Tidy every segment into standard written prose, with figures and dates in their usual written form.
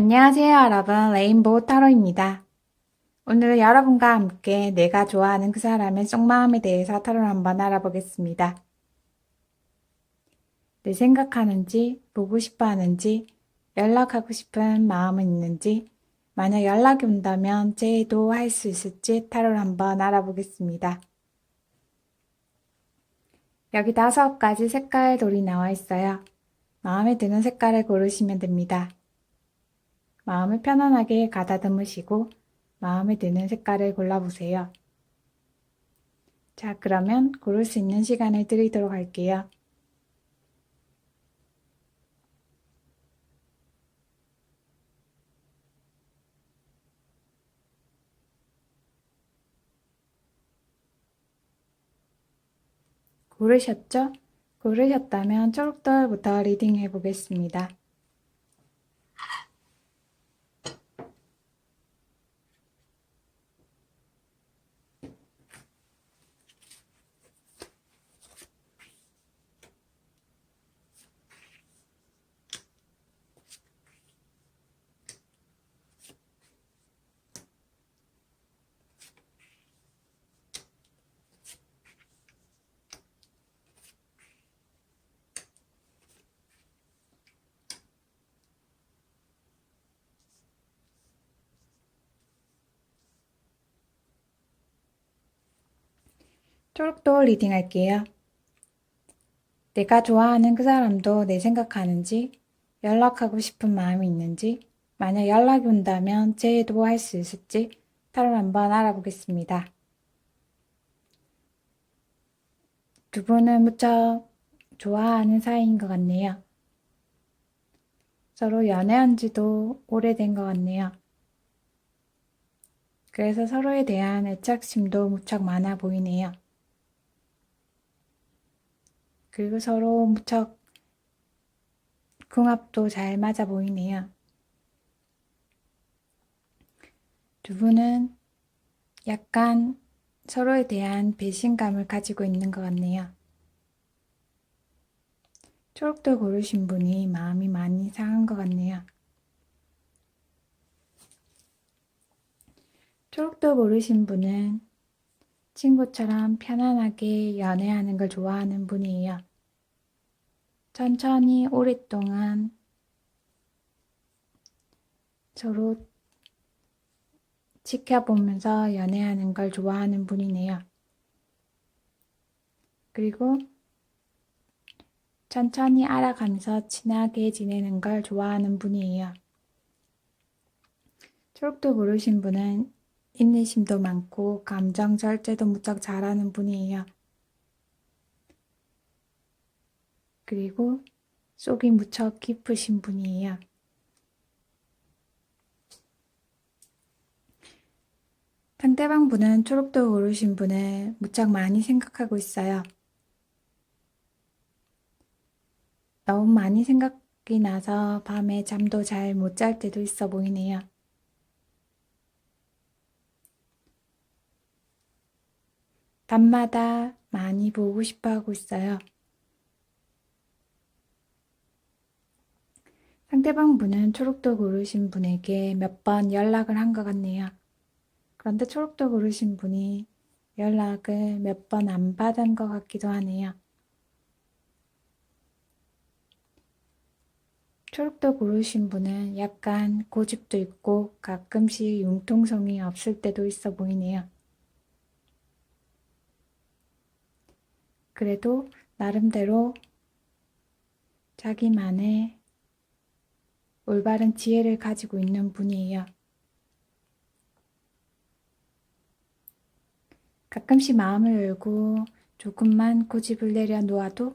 안녕하세요, 여러분. 레인보우 타로입니다. 오늘은 여러분과 함께 내가 좋아하는 그 사람의 속마음에 대해서 타로를 한번 알아보겠습니다. 내 생각하는지, 보고 싶어 하는지, 연락하고 싶은 마음은 있는지, 만약 연락이 온다면 제의도 할 수 있을지 타로를 한번 알아보겠습니다. 여기 5가지 색깔 돌이 나와 있어요. 마음에 드는 색깔을 고르시면 됩니다. 마음을 편안하게 가다듬으시고 마음에 드는 색깔을 골라보세요. 자, 그러면 고를 수 있는 시간을 드리도록 할게요. 고르셨죠? 고르셨다면 초록돌부터 리딩해 보겠습니다. 초록돌 리딩 할게요. 내가 좋아하는 그 사람도 내 생각하는지, 연락하고 싶은 마음이 있는지, 만약 연락이 온다면 제의도 할 수 있을지 타로 한번 알아보겠습니다. 두 분은 무척 좋아하는 사이인 것 같네요. 서로 연애한 지도 오래된 것 같네요. 그래서 서로에 대한 애착심도 무척 많아 보이네요. 그리고 서로 무척 궁합도 잘 맞아 보이네요. 두 분은 약간 서로에 대한 배신감을 가지고 있는 것 같네요. 초록도 고르신 분이 마음이 많이 상한 것 같네요. 초록도 고르신 분은 친구처럼 편안하게 연애하는 걸 좋아하는 분이에요. 천천히 오랫동안 서로 지켜보면서 연애하는 걸 좋아하는 분이네요. 그리고 천천히 알아가면서 친하게 지내는 걸 좋아하는 분이에요. 초록도 고르신 분은 인내심도 많고 감정 절제도 무척 잘하는 분이에요. 그리고 속이 무척 깊으신 분이에요. 상대방 분은 초록도 고르신 분을 무척 많이 생각하고 있어요. 너무 많이 생각이 나서 밤에 잠도 잘 못 잘 때도 있어 보이네요. 밤마다 많이 보고 싶어 하고 있어요. 상대방 분은 초록도 고르신 분에게 몇 번 연락을 한 것 같네요. 그런데 초록도 고르신 분이 연락을 몇 번 안 받은 것 같기도 하네요. 초록도 고르신 분은 약간 고집도 있고 가끔씩 융통성이 없을 때도 있어 보이네요. 그래도 나름대로 자기만의 올바른 지혜를 가지고 있는 분이에요. 가끔씩 마음을 열고 조금만 고집을 내려놓아도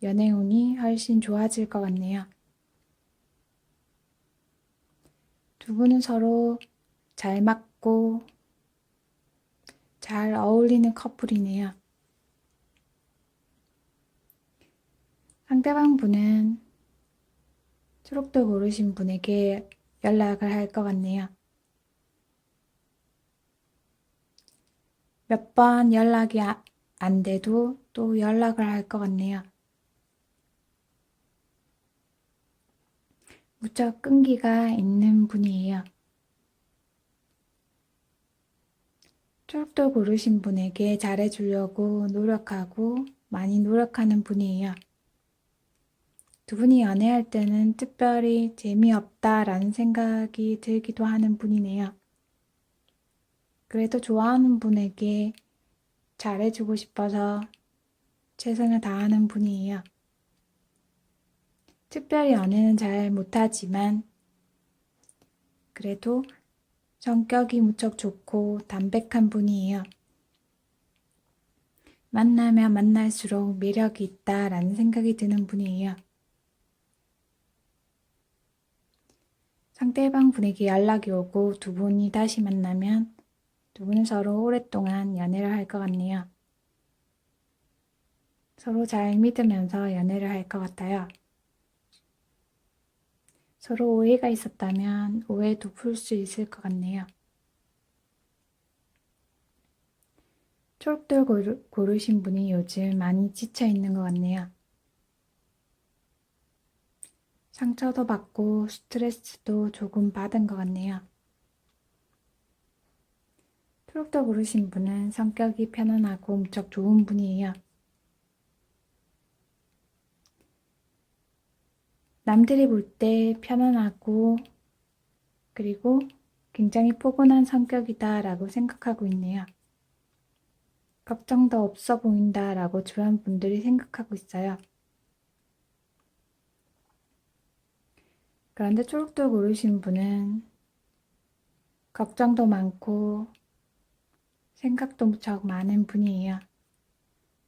연애운이 훨씬 좋아질 것 같네요. 두 분은 서로 잘 맞고 잘 어울리는 커플이네요. 상대방 분은 초록도 고르신 분에게 연락을 할 것 같네요. 몇 번 연락이 안 돼도 또 연락을 할 것 같네요. 무척 끈기가 있는 분이에요. 초록돌 고르신 분에게 잘해주려고 노력하고 많이 노력하는 분이에요. 두 분이 연애할 때는 특별히 재미없다라는 생각이 들기도 하는 분이네요. 그래도 좋아하는 분에게 잘해주고 싶어서 최선을 다하는 분이에요. 특별히 연애는 잘 못하지만 그래도 성격이 무척 좋고 담백한 분이에요. 만나면 만날수록 매력이 있다라는 생각이 드는 분이에요. 상대방 분에게 연락이 오고 두 분이 다시 만나면 두 분은 서로 오랫동안 연애를 할 것 같네요. 서로 잘 믿으면서 연애를 할 것 같아요. 서로 오해가 있었다면 오해도 풀 수 있을 것 같네요. 초록돌 고르신 분이 요즘 많이 지쳐 있는 것 같네요. 상처도 받고 스트레스도 조금 받은 것 같네요. 초록돌 고르신 분은 성격이 편안하고 무척 좋은 분이에요. 남들이 볼 때 편안하고 그리고 굉장히 포근한 성격이다라고 생각하고 있네요. 걱정도 없어 보인다라고 주변 분들이 생각하고 있어요. 그런데 초록돌 고르신 분은 걱정도 많고 생각도 무척 많은 분이에요.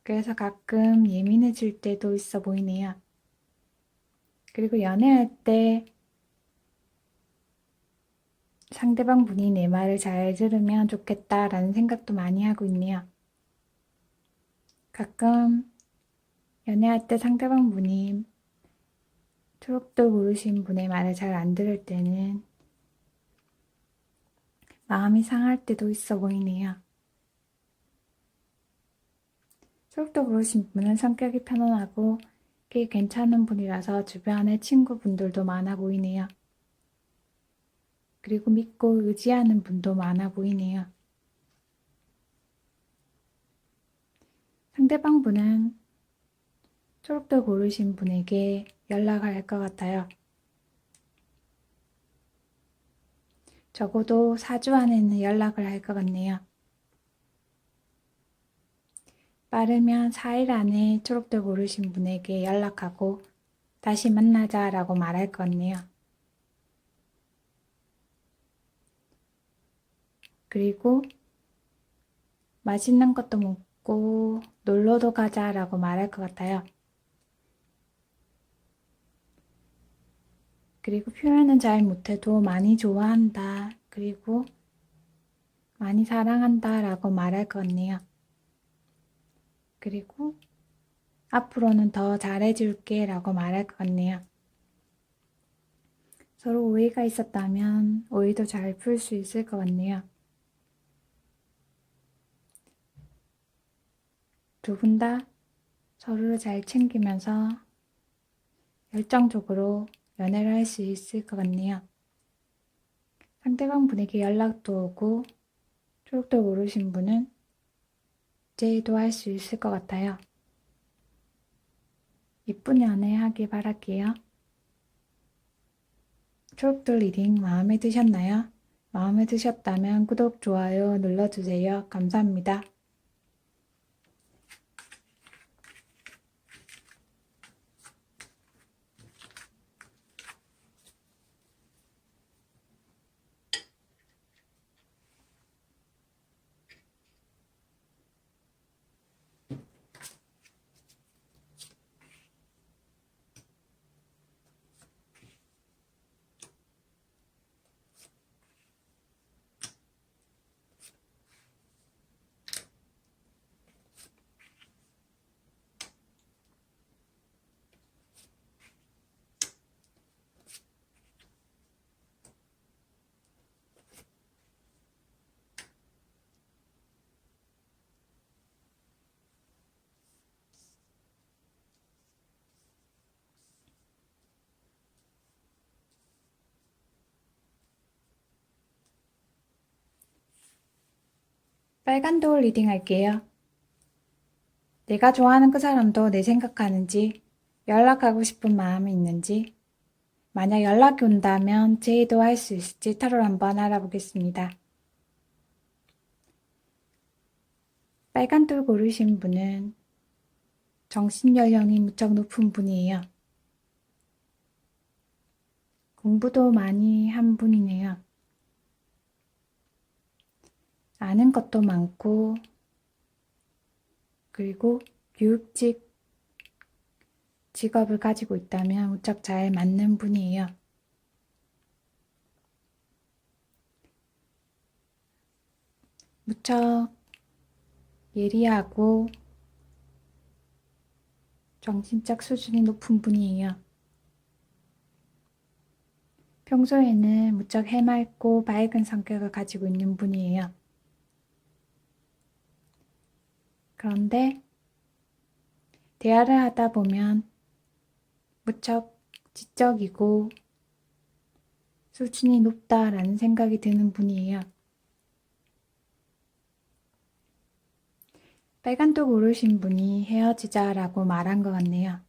그래서 가끔 예민해질 때도 있어 보이네요. 그리고 연애할 때 상대방 분이 내 말을 잘 들으면 좋겠다라는 생각도 많이 하고 있네요. 가끔 연애할 때 상대방 분이 초록돌 고르신 분의 말을 잘 안 들을 때는 마음이 상할 때도 있어 보이네요. 초록돌 고르신 분은 성격이 편안하고 꽤 괜찮은 분이라서 주변에 친구분들도 많아 보이네요. 그리고 믿고 의지하는 분도 많아 보이네요. 상대방 분은 초록돌 고르신 분에게 연락을 할 것 같아요. 적어도 4주 안에는 연락을 할 것 같네요. 빠르면 4일 안에 초록돌 고르신 분에게 연락하고 다시 만나자라고 말할 것 같네요. 그리고 맛있는 것도 먹고 놀러도 가자라고 말할 것 같아요. 그리고 표현은 잘 못해도 많이 좋아한다. 그리고 많이 사랑한다 라고 말할 것 같네요. 그리고 앞으로는 더 잘해줄게 라고 말할 것 같네요. 서로 오해가 있었다면 오해도 잘 풀 수 있을 것 같네요. 두 분 다 서로를 잘 챙기면서 열정적으로 연애를 할 수 있을 것 같네요. 상대방 분에게 연락도 오고 초록도 모르신 분은 제의도 할 수 있을 것 같아요. 이쁜 연애 하길 바랄게요. 초록돌 리딩 마음에 드셨나요? 마음에 드셨다면 구독, 좋아요 눌러주세요. 감사합니다. 빨간 돌 리딩 할게요. 내가 좋아하는 그 사람도 내 생각하는지, 연락하고 싶은 마음이 있는지, 만약 연락이 온다면 제의도 할 수 있을지 타로를 한번 알아보겠습니다. 빨간 돌 고르신 분은 정신연령이 무척 높은 분이에요. 공부도 많이 한 분이네요. 아는 것도 많고, 그리고 교육직 직업을 가지고 있다면 무척 잘 맞는 분이에요. 무척 예리하고 정신적 수준이 높은 분이에요. 평소에는 무척 해맑고 밝은 성격을 가지고 있는 분이에요. 그런데 대화를 하다 보면 무척 지적이고 수준이 높다라는 생각이 드는 분이에요. 빨간 도 고르신 분이 헤어지자라고 말한 것 같네요.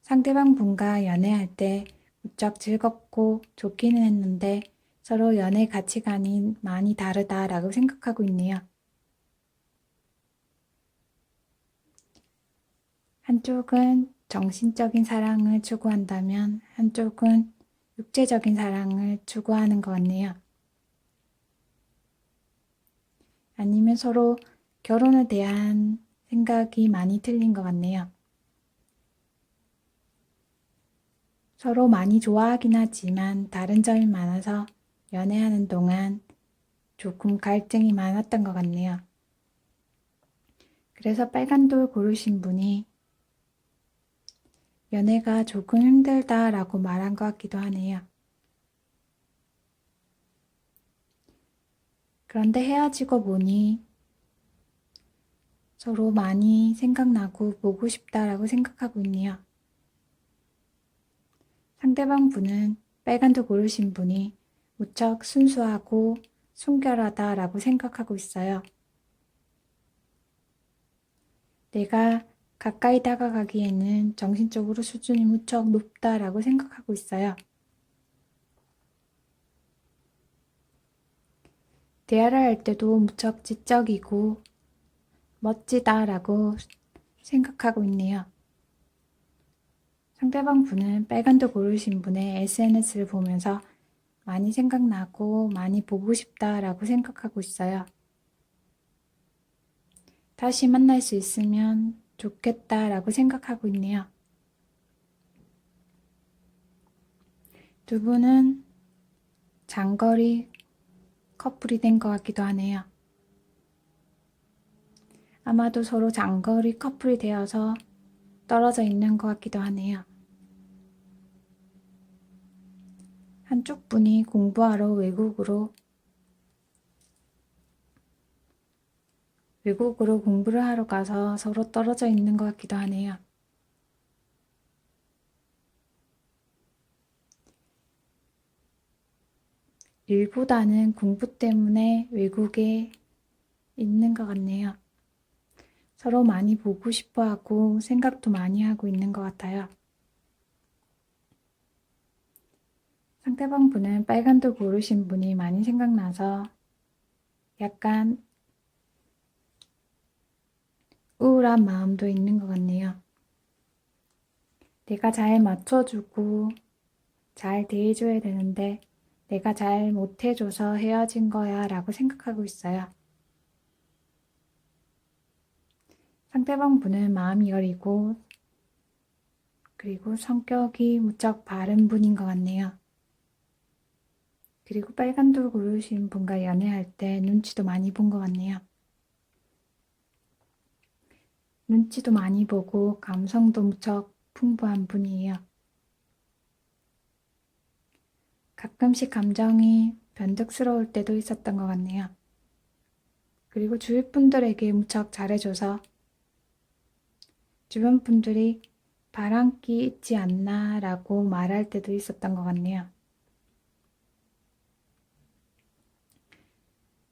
상대방 분과 연애할 때 무척 즐겁고 좋기는 했는데 서로 연애 가치관이 많이 다르다라고 생각하고 있네요. 한쪽은 정신적인 사랑을 추구한다면 한쪽은 육체적인 사랑을 추구하는 것 같네요. 아니면 서로 결혼에 대한 생각이 많이 틀린 것 같네요. 서로 많이 좋아하긴 하지만 다른 점이 많아서 연애하는 동안 조금 갈등이 많았던 것 같네요. 그래서 빨간 돌 고르신 분이 연애가 조금 힘들다라고 말한 것 같기도 하네요. 그런데 헤어지고 보니 서로 많이 생각나고 보고 싶다라고 생각하고 있네요. 상대방 분은 빨간 돌 고르신 분이 무척 순수하고 순결하다라고 생각하고 있어요. 내가 가까이 다가가기에는 정신적으로 수준이 무척 높다라고 생각하고 있어요. 대화를 할 때도 무척 지적이고 멋지다라고 생각하고 있네요. 상대방 분은 빨간 돌 고르신 분의 SNS를 보면서 많이 생각나고 많이 보고 싶다라고 생각하고 있어요. 다시 만날 수 있으면 좋겠다라고 생각하고 있네요. 두 분은 장거리 커플이 된 것 같기도 하네요. 아마도 서로 장거리 커플이 되어서 떨어져 있는 것 같기도 하네요. 한쪽 분이 공부하러 외국으로 공부를 하러 가서 서로 떨어져 있는 것 같기도 하네요. 일보다는 공부 때문에 외국에 있는 것 같네요. 서로 많이 보고 싶어 하고 생각도 많이 하고 있는 것 같아요. 상대방 분은 빨간 돌 고르신 분이 많이 생각나서 약간 우울한 마음도 있는 것 같네요. 내가 잘 맞춰주고 잘 대해줘야 되는데 내가 잘 못해줘서 헤어진 거야 라고 생각하고 있어요. 상대방 분은 마음이 여리고 그리고 성격이 무척 바른 분인 것 같네요. 그리고 빨간 돌 고르신 분과 연애할 때 눈치도 많이 본 것 같네요. 눈치도 많이 보고 감성도 무척 풍부한 분이에요. 가끔씩 감정이 변덕스러울 때도 있었던 것 같네요. 그리고 주위 분들에게 무척 잘해줘서 주변 분들이 바람기 있지 않나 라고 말할 때도 있었던 것 같네요.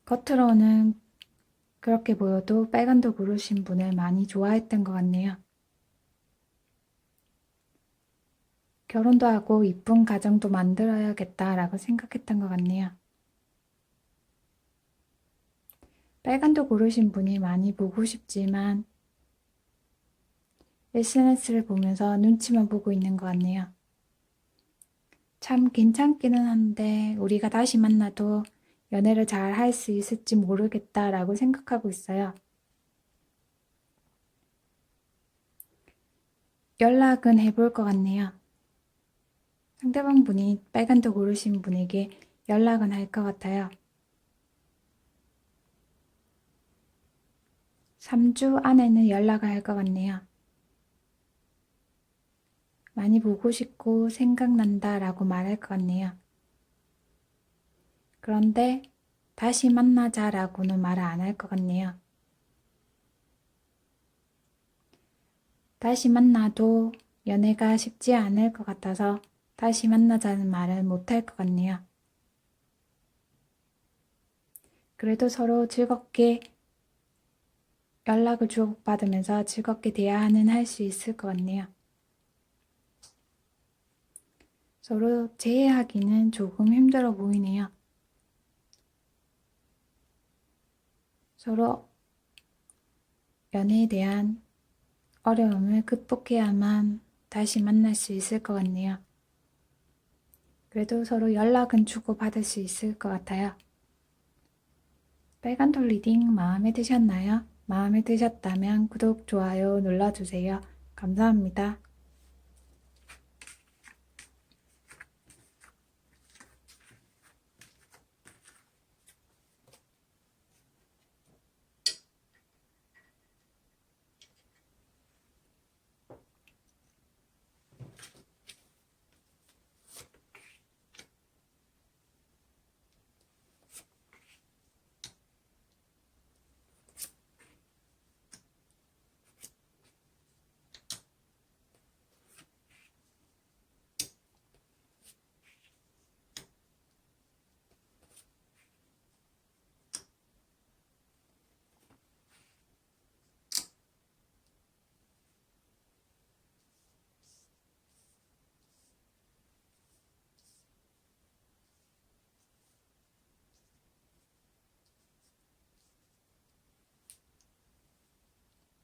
겉으로는 그렇게 보여도 빨간도 고르신 분을 많이 좋아했던 것 같네요. 결혼도 하고 이쁜 가정도 만들어야겠다라고 생각했던 것 같네요. 빨간도 고르신 분이 많이 보고 싶지만 SNS를 보면서 눈치만 보고 있는 것 같네요. 참 괜찮기는 한데 우리가 다시 만나도 연애를 잘 할 수 있을지 모르겠다라고 생각하고 있어요. 연락은 해볼 것 같네요. 상대방 분이 빨간도 고르신 분에게 연락은 할 것 같아요. 3주 안에는 연락을 할 것 같네요. 많이 보고 싶고 생각난다 라고 말할 것 같네요. 그런데 다시 만나자 라고는 말을 안 할 것 같네요. 다시 만나도 연애가 쉽지 않을 것 같아서 다시 만나자는 말을 못 할 것 같네요. 그래도 서로 즐겁게 연락을 주고받으면서 즐겁게 대화는 할 수 있을 것 같네요. 서로 재회하기는 조금 힘들어 보이네요. 서로 연애에 대한 어려움을 극복해야만 다시 만날 수 있을 것 같네요. 그래도 서로 연락은 주고받을 수 있을 것 같아요. 빨간 돌 리딩 마음에 드셨나요? 마음에 드셨다면 구독, 좋아요 눌러주세요. 감사합니다.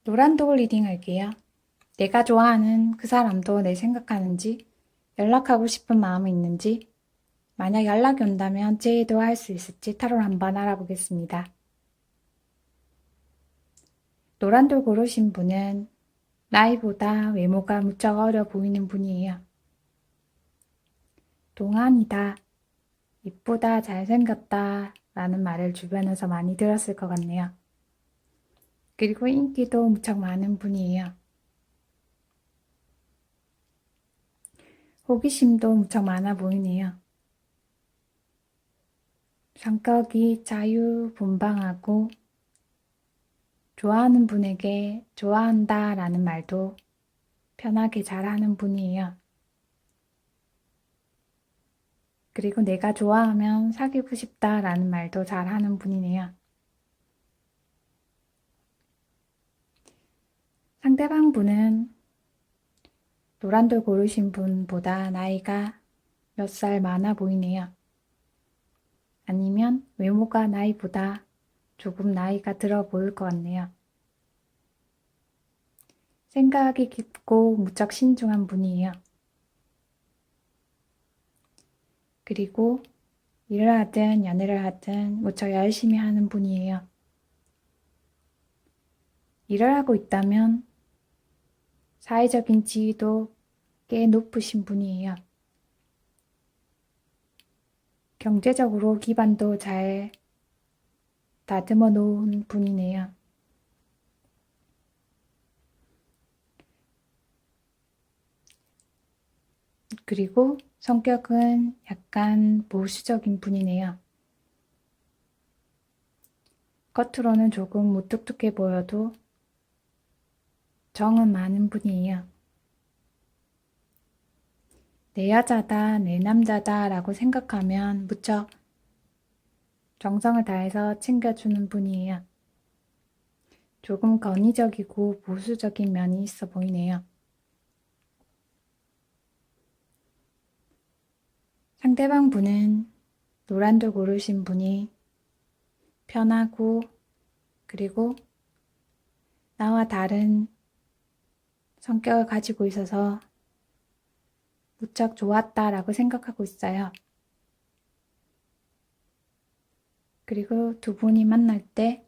노란 돌 리딩 할게요. 내가 좋아하는 그 사람도 내 생각하는지, 연락하고 싶은 마음이 있는지, 만약 연락이 온다면 제의도 할 수 있을지 타로를 한번 알아보겠습니다. 노란 돌 고르신 분은 나이보다 외모가 무척 어려 보이는 분이에요. 동안이다, 이쁘다, 잘생겼다 라는 말을 주변에서 많이 들었을 것 같네요. 그리고 인기도 무척 많은 분이에요. 호기심도 무척 많아 보이네요. 성격이 자유분방하고 좋아하는 분에게 좋아한다 라는 말도 편하게 잘하는 분이에요. 그리고 내가 좋아하면 사귀고 싶다 라는 말도 잘하는 분이네요. 상대방 분은 노란돌 고르신 분보다 나이가 몇 살 많아 보이네요. 아니면 외모가 나이보다 조금 나이가 들어 보일 것 같네요. 생각이 깊고 무척 신중한 분이에요. 그리고 일을 하든 연애를 하든 무척 열심히 하는 분이에요. 일을 하고 있다면 사회적인 지위도 꽤 높으신 분이에요. 경제적으로 기반도 잘 다듬어 놓은 분이네요. 그리고 성격은 약간 보수적인 분이네요. 겉으로는 조금 무뚝뚝해 보여도 정은 많은 분이에요. 내 여자다, 내 남자다 라고 생각하면 무척 정성을 다해서 챙겨주는 분이에요. 조금 권위적이고 보수적인 면이 있어 보이네요. 상대방 분은 노란돌 고르신 분이 편하고 그리고 나와 다른 성격을 가지고 있어서 무척 좋았다라고 생각하고 있어요. 그리고 두 분이 만날 때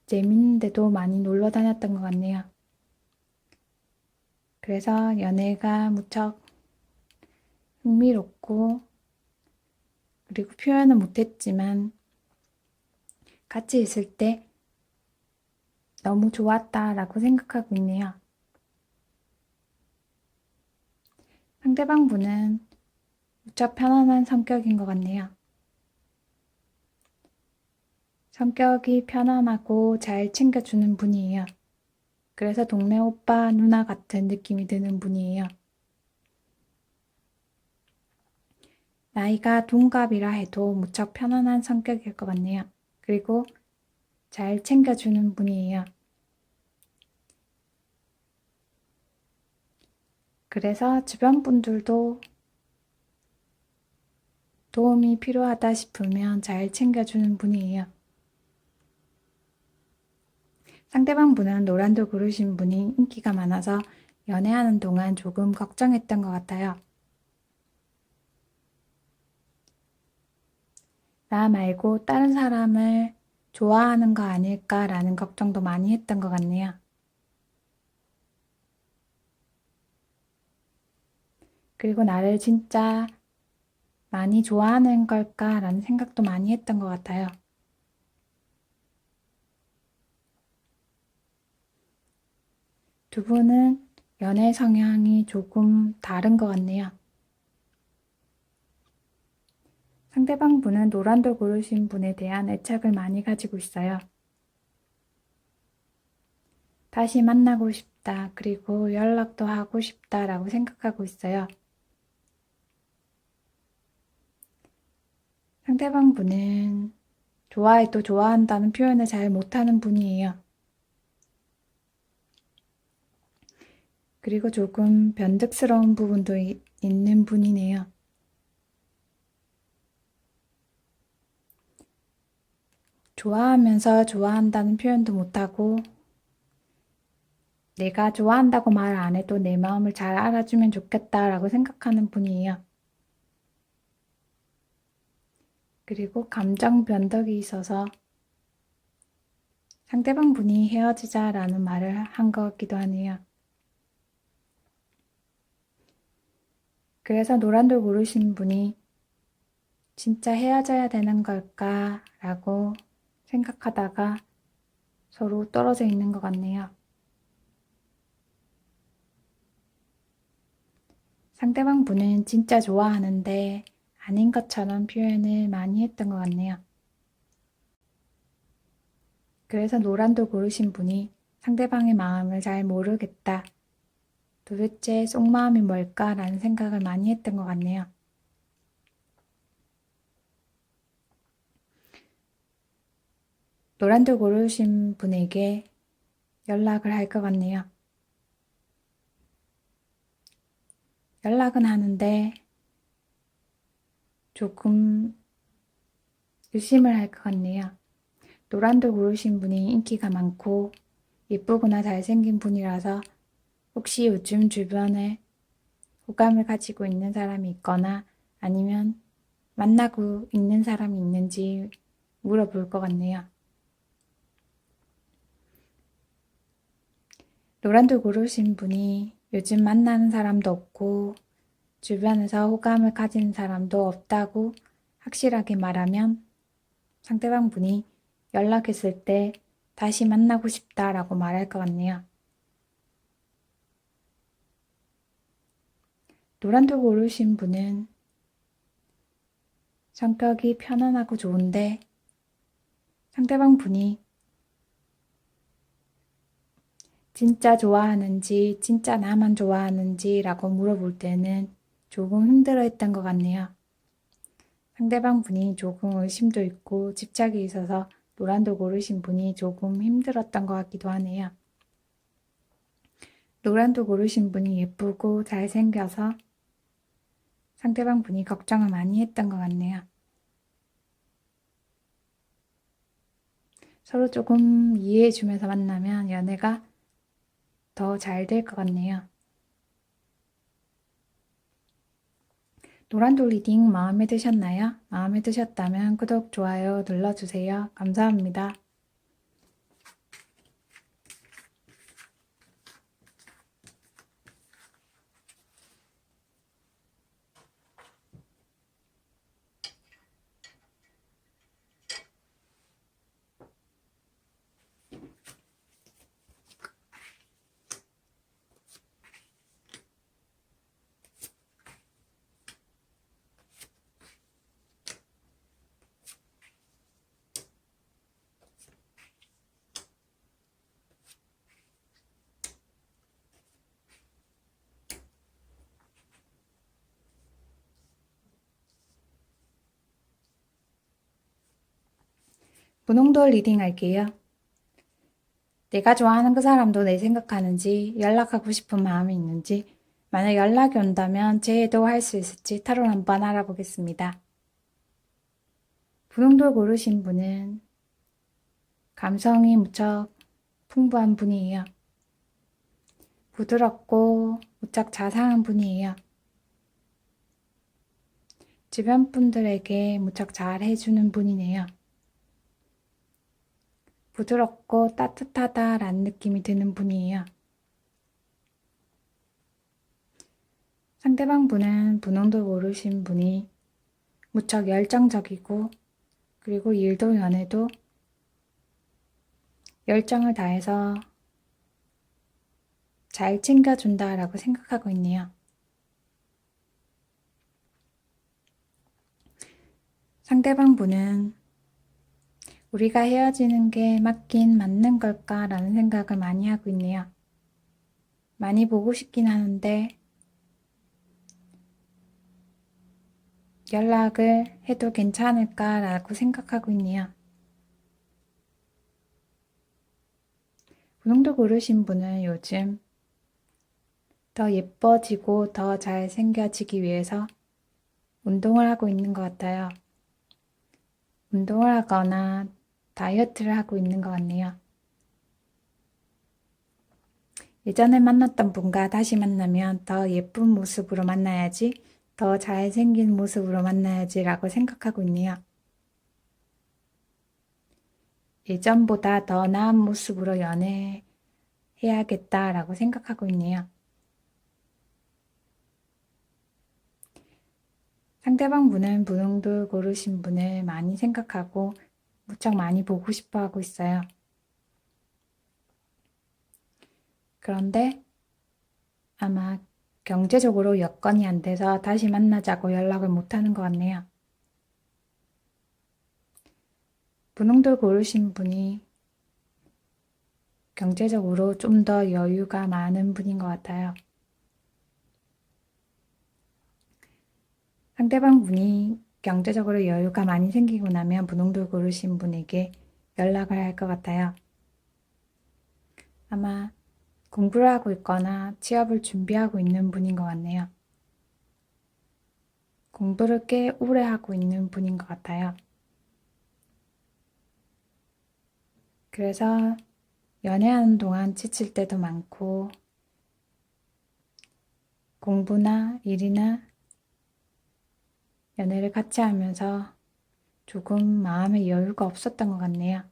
재밌는데도 많이 놀러 다녔던 것 같네요. 그래서 연애가 무척 흥미롭고 그리고 표현은 못했지만 같이 있을 때 너무 좋았다라고 생각하고 있네요. 상대방 분은 무척 편안한 성격인 것 같네요. 성격이 편안하고 잘 챙겨주는 분이에요. 그래서 동네 오빠, 누나 같은 느낌이 드는 분이에요. 나이가 동갑이라 해도 무척 편안한 성격일 것 같네요. 그리고 잘 챙겨주는 분이에요. 그래서 주변 분들도 도움이 필요하다 싶으면 잘 챙겨주는 분이에요. 상대방 분은 노란돌 고르신 분이 인기가 많아서 연애하는 동안 조금 걱정했던 것 같아요. 나 말고 다른 사람을 좋아하는 거 아닐까라는 걱정도 많이 했던 것 같네요. 그리고 나를 진짜 많이 좋아하는 걸까라는 생각도 많이 했던 것 같아요. 두 분은 연애 성향이 조금 다른 것 같네요. 상대방 분은 노란돌 고르신 분에 대한 애착을 많이 가지고 있어요. 다시 만나고 싶다, 그리고 연락도 하고 싶다라고 생각하고 있어요. 상대방 분은 좋아해도 좋아한다는 표현을 잘 못하는 분이에요. 그리고 조금 변덕스러운 부분도 있는 분이네요. 좋아하면서 좋아한다는 표현도 못하고 내가 좋아한다고 말 안 해도 내 마음을 잘 알아주면 좋겠다라고 생각하는 분이에요. 그리고 감정 변덕이 있어서 상대방 분이 헤어지자라는 말을 한 것 같기도 하네요. 그래서 노란돌 고르신 분이 진짜 헤어져야 되는 걸까? 라고 생각하다가 서로 떨어져 있는 것 같네요. 상대방 분은 진짜 좋아하는데 아닌 것처럼 표현을 많이 했던 것 같네요. 그래서 노란돌 고르신 분이 상대방의 마음을 잘 모르겠다. 도대체 속마음이 뭘까라는 생각을 많이 했던 것 같네요. 노란돌 고르신 분에게 연락을 할 것 같네요. 연락은 하는데 조금 의심을 할 것 같네요. 노란돌 고르신 분이 인기가 많고 예쁘거나 잘생긴 분이라서 혹시 요즘 주변에 호감을 가지고 있는 사람이 있거나 아니면 만나고 있는 사람이 있는지 물어볼 것 같네요. 노란돌 고르신 분이 요즘 만나는 사람도 없고 주변에서 호감을 가진 사람도 없다고 확실하게 말하면 상대방 분이 연락했을 때 다시 만나고 싶다라고 말할 것 같네요. 노란돌 고르신 분은 성격이 편안하고 좋은데 상대방 분이 진짜 좋아하는지 진짜 나만 좋아하는지 라고 물어볼 때는 조금 힘들어했던 것 같네요. 상대방 분이 조금 의심도 있고 집착이 있어서 노란도 고르신 분이 조금 힘들었던 것 같기도 하네요. 노란도 고르신 분이 예쁘고 잘생겨서 상대방 분이 걱정을 많이 했던 것 같네요. 서로 조금 이해해주면서 만나면 연애가 더 잘 될 것 같네요. 노란돌 리딩 마음에 드셨나요? 마음에 드셨다면 구독, 좋아요 눌러주세요. 감사합니다. 분홍돌 리딩 할게요. 내가 좋아하는 그 사람도 내 생각하는지, 연락하고 싶은 마음이 있는지, 만약 연락이 온다면 재회도 할 수 있을지 타로 한번 알아보겠습니다. 분홍돌 고르신 분은 감성이 무척 풍부한 분이에요. 부드럽고 무척 자상한 분이에요. 주변 분들에게 무척 잘 해주는 분이네요. 부드럽고 따뜻하다라는 느낌이 드는 분이에요. 상대방 분은 분홍도 모르신 분이 무척 열정적이고 그리고 일도 연애도 열정을 다해서 잘 챙겨준다라고 생각하고 있네요. 상대방 분은 우리가 헤어지는 게 맞긴 맞는 걸까라는 생각을 많이 하고 있네요. 많이 보고 싶긴 하는데 연락을 해도 괜찮을까라고 생각하고 있네요. 분홍도 고르신 분은 요즘 더 예뻐지고 더 잘생겨지기 위해서 운동을 하고 있는 것 같아요. 운동을 하거나 다이어트를 하고 있는 것 같네요. 예전에 만났던 분과 다시 만나면 더 예쁜 모습으로 만나야지, 더 잘생긴 모습으로 만나야지 라고 생각하고 있네요. 예전보다 더 나은 모습으로 연애해야겠다라고 생각하고 있네요. 상대방 분은 분홍돌 고르신 분을 많이 생각하고 무척 많이 보고 싶어 하고 있어요. 그런데 아마 경제적으로 여건이 안 돼서 다시 만나자고 연락을 못 하는 것 같네요. 분홍돌 고르신 분이 경제적으로 좀 더 여유가 많은 분인 것 같아요. 상대방 분이 경제적으로 여유가 많이 생기고 나면 분홍돌 고르신 분에게 연락을 할 것 같아요. 아마 공부를 하고 있거나 취업을 준비하고 있는 분인 것 같네요. 공부를 꽤 오래 하고 있는 분인 것 같아요. 그래서 연애하는 동안 지칠 때도 많고 공부나 일이나 연애를 같이 하면서 조금 마음의 여유가 없었던 것 같네요.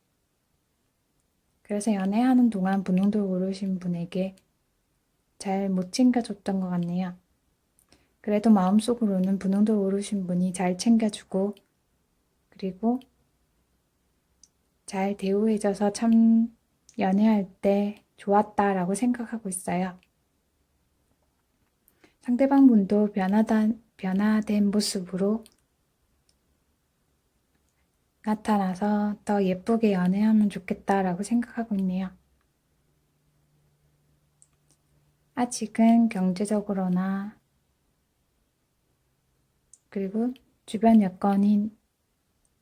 그래서 연애하는 동안 분홍돌 고르신 분에게 잘 못 챙겨줬던 것 같네요. 그래도 마음속으로는 분홍돌 고르신 분이 잘 챙겨주고 그리고 잘 대우해줘서 참 연애할 때 좋았다라고 생각하고 있어요. 상대방 분도 변화된 모습으로 나타나서 더 예쁘게 연애하면 좋겠다라고 생각하고 있네요. 아직은 경제적으로나 그리고 주변 여건이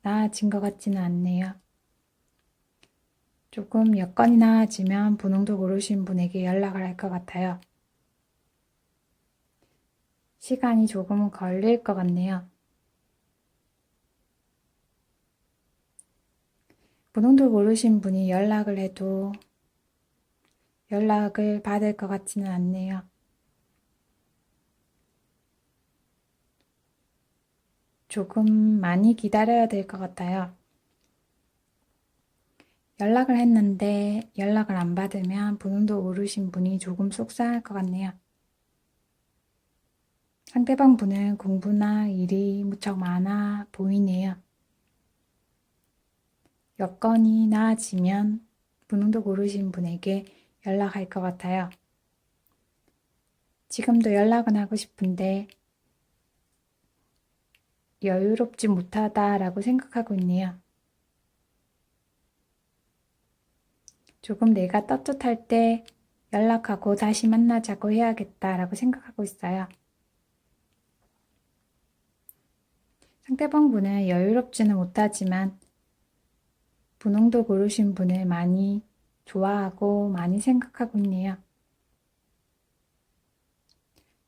나아진 것 같지는 않네요. 조금 여건이 나아지면 분홍도 고르신 분에게 연락을 할 것 같아요. 시간이 조금 걸릴 것 같네요. 분홍도 고르신 분이 연락을 해도 연락을 받을 것 같지는 않네요. 조금 많이 기다려야 될 것 같아요. 연락을 했는데 연락을 안 받으면 분홍도 고르신 분이 조금 속상할 것 같네요. 상대방 분은 공부나 일이 무척 많아 보이네요. 여건이 나아지면 분홍도 고르신 분에게 연락할 것 같아요. 지금도 연락은 하고 싶은데 여유롭지 못하다라고 생각하고 있네요. 조금 내가 떳떳할 때 연락하고 다시 만나자고 해야겠다라고 생각하고 있어요. 상대방 분은 여유롭지는 못하지만 분홍도 고르신 분을 많이 좋아하고 많이 생각하고 있네요.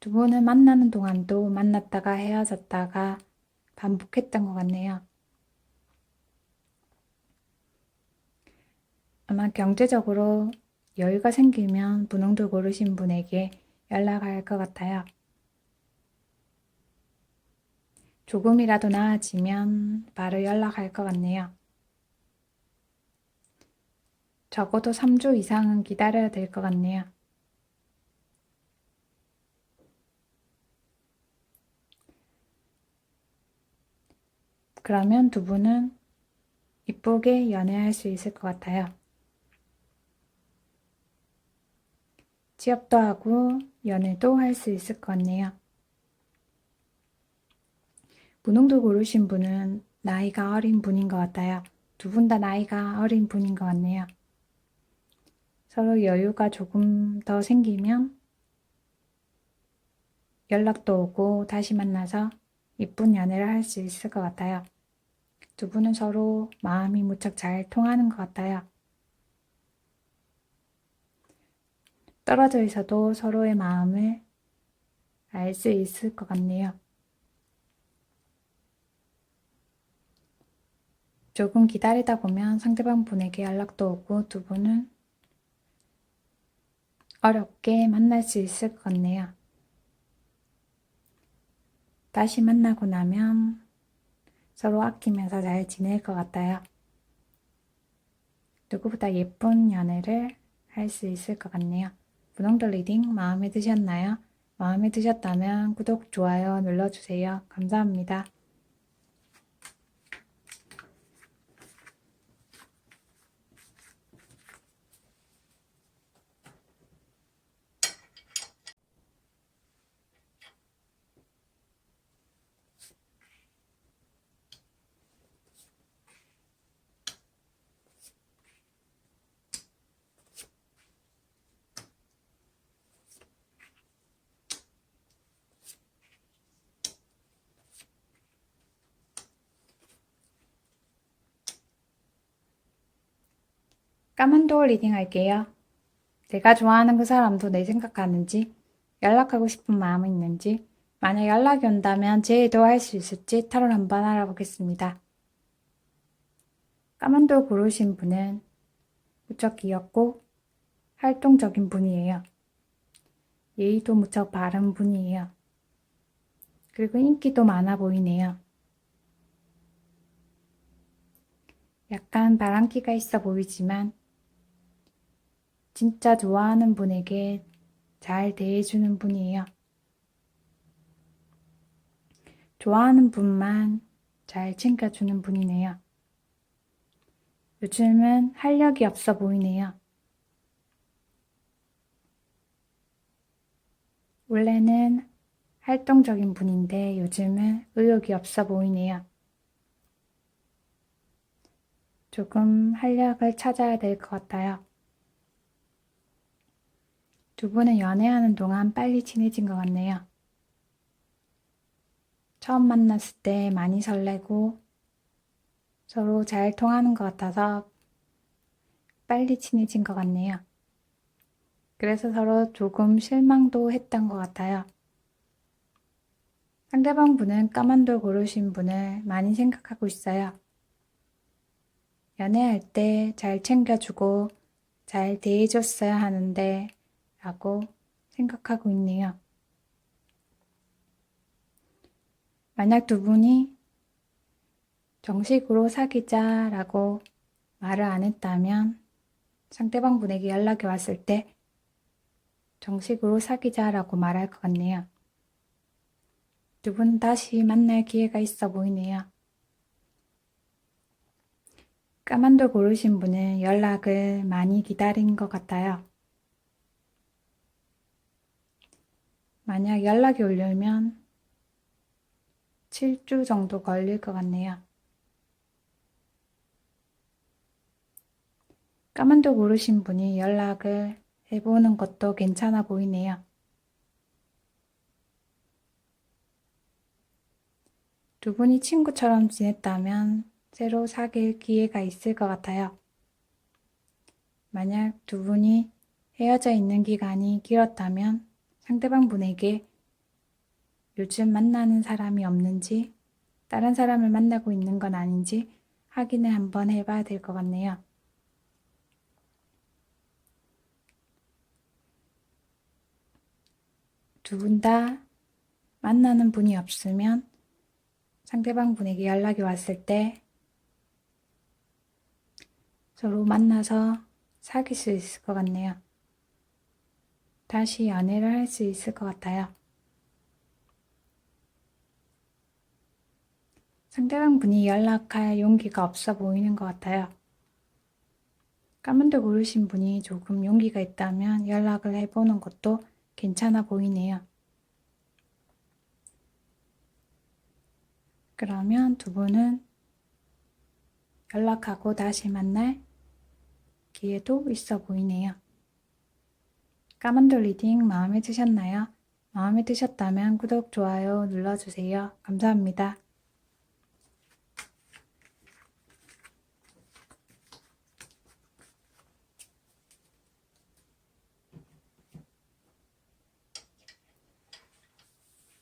두 분은 만나는 동안도 만났다가 헤어졌다가 반복했던 것 같네요. 아마 경제적으로 여유가 생기면 분홍도 고르신 분에게 연락할 것 같아요. 조금이라도 나아지면 바로 연락할 것 같네요. 적어도 3주 이상은 기다려야 될 것 같네요. 그러면 두 분은 이쁘게 연애할 수 있을 것 같아요. 취업도 하고 연애도 할 수 있을 것 같네요. 분홍도 고르신 분은 나이가 어린 분인 것 같아요. 두 분 다 나이가 어린 분인 것 같네요. 서로 여유가 조금 더 생기면 연락도 오고 다시 만나서 이쁜 연애를 할 수 있을 것 같아요. 두 분은 서로 마음이 무척 잘 통하는 것 같아요. 떨어져 있어도 서로의 마음을 알 수 있을 것 같네요. 조금 기다리다 보면 상대방 분에게 연락도 오고 두 분은 어렵게 만날 수 있을 것 같네요. 다시 만나고 나면 서로 아끼면서 잘 지낼 것 같아요. 누구보다 예쁜 연애를 할 수 있을 것 같네요. 분홍도 리딩 마음에 드셨나요? 마음에 드셨다면 구독, 좋아요 눌러주세요. 감사합니다. 까만 돌 리딩 할게요. 내가 좋아하는 그 사람도 내 생각하는지, 연락하고 싶은 마음이 있는지, 만약 연락이 온다면 제의도 할 수 있을지 타로를 한번 알아보겠습니다. 까만 돌 고르신 분은 무척 귀엽고 활동적인 분이에요. 예의도 무척 바른 분이에요. 그리고 인기도 많아 보이네요. 약간 바람기가 있어 보이지만 진짜 좋아하는 분에게 잘 대해주는 분이에요. 좋아하는 분만 잘 챙겨주는 분이네요. 요즘은 활력이 없어 보이네요. 원래는 활동적인 분인데 요즘은 의욕이 없어 보이네요. 조금 활력을 찾아야 될 것 같아요. 두 분은 연애하는 동안 빨리 친해진 것 같네요. 처음 만났을 때 많이 설레고 서로 잘 통하는 것 같아서 빨리 친해진 것 같네요. 그래서 서로 조금 실망도 했던 것 같아요. 상대방 분은 까만 돌 고르신 분을 많이 생각하고 있어요. 연애할 때 잘 챙겨주고 잘 대해줬어야 하는데 라고 생각하고 있네요. 만약 두 분이 정식으로 사귀자 라고 말을 안 했다면 상대방 분에게 연락이 왔을 때 정식으로 사귀자 라고 말할 것 같네요. 두 분 다시 만날 기회가 있어 보이네요. 까만 돌 고르신 분은 연락을 많이 기다린 것 같아요. 만약 연락이 오려면 7주 정도 걸릴 것 같네요. 까만 돌 고르신 분이 연락을 해보는 것도 괜찮아 보이네요. 두 분이 친구처럼 지냈다면 새로 사귈 기회가 있을 것 같아요. 만약 두 분이 헤어져 있는 기간이 길었다면 상대방 분에게 요즘 만나는 사람이 없는지 다른 사람을 만나고 있는 건 아닌지 확인을 한번 해봐야 될 것 같네요. 두 분 다 만나는 분이 없으면 상대방 분에게 연락이 왔을 때 서로 만나서 사귈 수 있을 것 같네요. 다시 연애를 할 수 있을 것 같아요. 상대방 분이 연락할 용기가 없어 보이는 것 같아요. 까만 돌 고르신 분이 조금 용기가 있다면 연락을 해보는 것도 괜찮아 보이네요. 그러면 두 분은 연락하고 다시 만날 기회도 있어 보이네요. 까만 돌 리딩 마음에 드셨나요? 마음에 드셨다면 구독, 좋아요 눌러주세요. 감사합니다.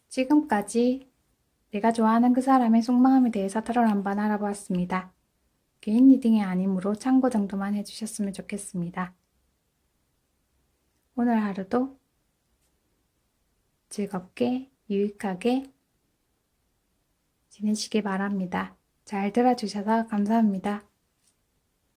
지금까지 내가 좋아하는 그 사람의 속마음에 대해서 터를 한번 알아보았습니다. 개인 리딩이 아니므로 참고 정도만 해주셨으면 좋겠습니다. 오늘 하루도 즐겁게 유익하게 지내시기 바랍니다. 잘 들어주셔서 감사합니다.